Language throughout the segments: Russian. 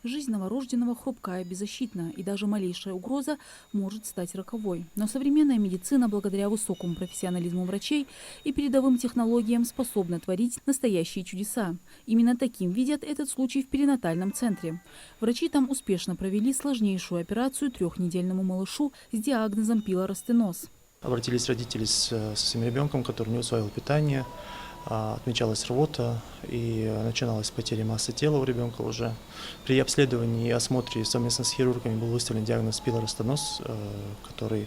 Жизнь новорожденного хрупкая, беззащитна, и даже малейшая угроза может стать роковой. Но современная медицина, благодаря высокому профессионализму врачей и передовым технологиям, способна творить настоящие чудеса. Именно таким видят этот случай в перинатальном центре. Врачи там успешно провели сложнейшую операцию трехнедельному малышу с диагнозом пилоростеноз. Обратились родители со своим ребенком, который не усваивал питание, отмечалась рвота и начиналась потеря массы тела у ребенка уже. При обследовании и осмотре совместно с хирургами был выставлен диагноз пилоростеноз, который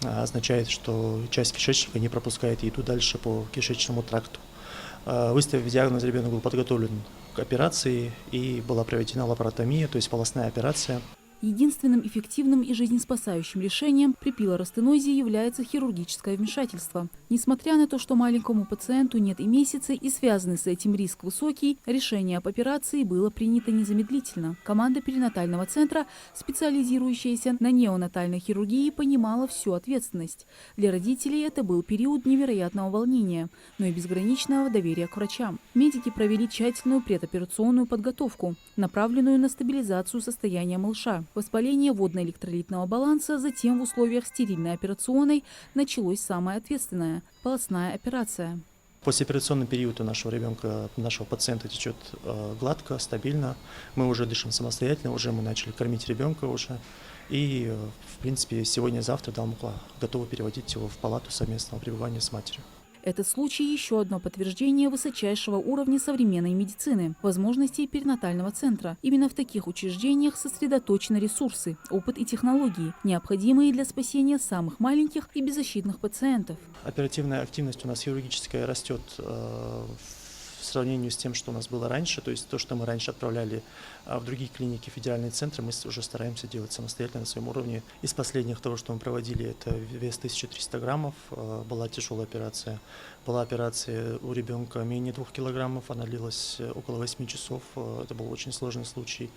означает, что часть кишечника не пропускает еду дальше по кишечному тракту. Выставив диагноз, ребенок был подготовлен к операции и была проведена лапаротомия, то есть полостная операция. Единственным эффективным и жизнеспасающим решением при пилоростенозе является хирургическое вмешательство. Несмотря на то, что маленькому пациенту нет и месяца, и связанный с этим риск высокий, решение об операции было принято незамедлительно. Команда перинатального центра, специализирующаяся на неонатальной хирургии, понимала всю ответственность. Для родителей это был период невероятного волнения, но и безграничного доверия к врачам. Медики провели тщательную предоперационную подготовку, направленную на стабилизацию состояния малыша. Воспаление водно-электролитного баланса, затем в условиях стерильной операционной началось самое ответственное – полостная операция. Послеоперационный период у нашего ребенка, нашего пациента течет гладко, стабильно. Мы уже дышим самостоятельно, уже мы начали кормить ребенка уже. И, в принципе, сегодня-завтра готовы переводить его в палату совместного пребывания с матерью. Этот случай – еще одно подтверждение высочайшего уровня современной медицины, возможностей перинатального центра. Именно в таких учреждениях сосредоточены ресурсы, опыт и технологии, необходимые для спасения самых маленьких и беззащитных пациентов. Оперативная активность у нас хирургическая растет в сравнении с тем, что у нас было раньше. То есть то, что мы раньше отправляли в другие клиники, федеральные центры, мы уже стараемся делать самостоятельно на своем уровне. Из последних того, что мы проводили, это вес 1300 граммов, была тяжелая операция. Была операция у ребенка менее 2 килограммов, она длилась около 8 часов. Это был очень сложный случай.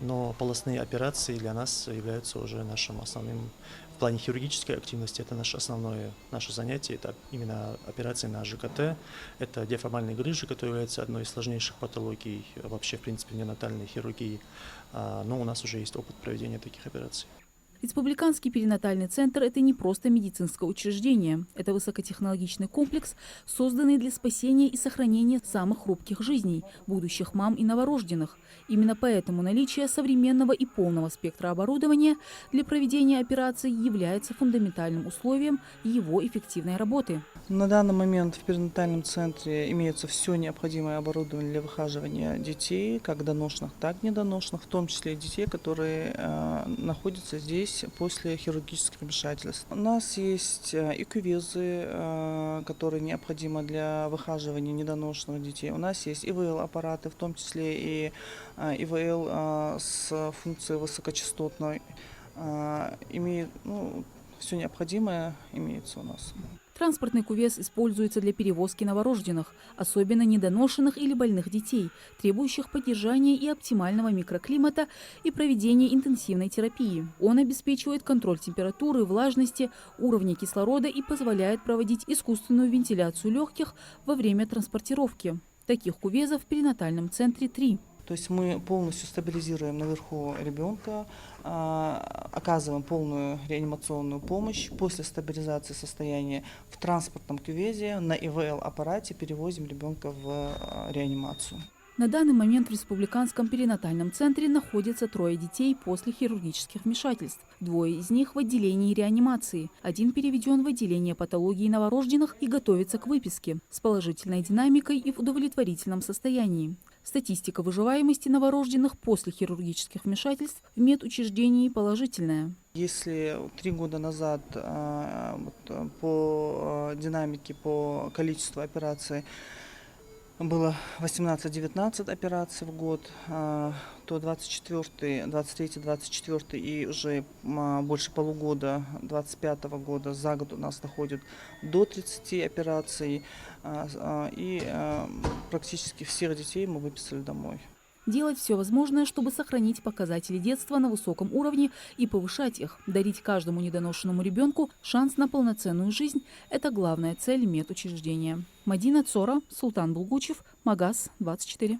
Но полостные операции для нас являются уже нашим основным. В плане хирургической активности это наше занятие, это именно операции на ЖКТ, это деформальные грыжи, которые являются одной из сложнейших патологий вообще, в принципе, неонатальной хирургии, но у нас уже есть опыт проведения таких операций. Республиканский перинатальный центр – это не просто медицинское учреждение. Это высокотехнологичный комплекс, созданный для спасения и сохранения самых хрупких жизней – будущих мам и новорожденных. Именно поэтому наличие современного и полного спектра оборудования для проведения операций является фундаментальным условием его эффективной работы. На данный момент в перинатальном центре имеется все необходимое оборудование для выхаживания детей, как доношенных, так и недоношенных, в том числе детей, которые находятся здесь после хирургических вмешательств. У нас есть и кювезы, которые необходимы для выхаживания недоношенных детей. У нас есть ИВЛ-аппараты, в том числе и ИВЛ с функцией высокочастотной. Все необходимое имеется у нас. Транспортный кювез используется для перевозки новорожденных, особенно недоношенных или больных детей, требующих поддержания и оптимального микроклимата и проведения интенсивной терапии. Он обеспечивает контроль температуры, влажности, уровня кислорода и позволяет проводить искусственную вентиляцию легких во время транспортировки. Таких кювезов в перинатальном центре 3. То есть мы полностью стабилизируем наверху ребенка, оказываем полную реанимационную помощь. После стабилизации состояния в транспортном кювезе на ИВЛ-аппарате перевозим ребенка в реанимацию. На данный момент в Республиканском перинатальном центре находятся 3 детей после хирургических вмешательств. 2 из них в отделении реанимации. 1 переведен в отделение патологии новорожденных и готовится к выписке с положительной динамикой и в удовлетворительном состоянии. Статистика выживаемости новорожденных после хирургических вмешательств в медучреждении положительная. Если 3 года назад по динамике, по количеству операций было 18-19 операций в год, то 23, 24 и уже больше полугода 25 года за год у нас доходит до 30 операций. И практически всех детей мы выписали домой. Делать все возможное, чтобы сохранить показатели детства на высоком уровне и повышать их. Дарить каждому недоношенному ребенку шанс на полноценную жизнь – это главная цель медучреждения. Мадина Цора, Султан Булгучев, Магаз 24.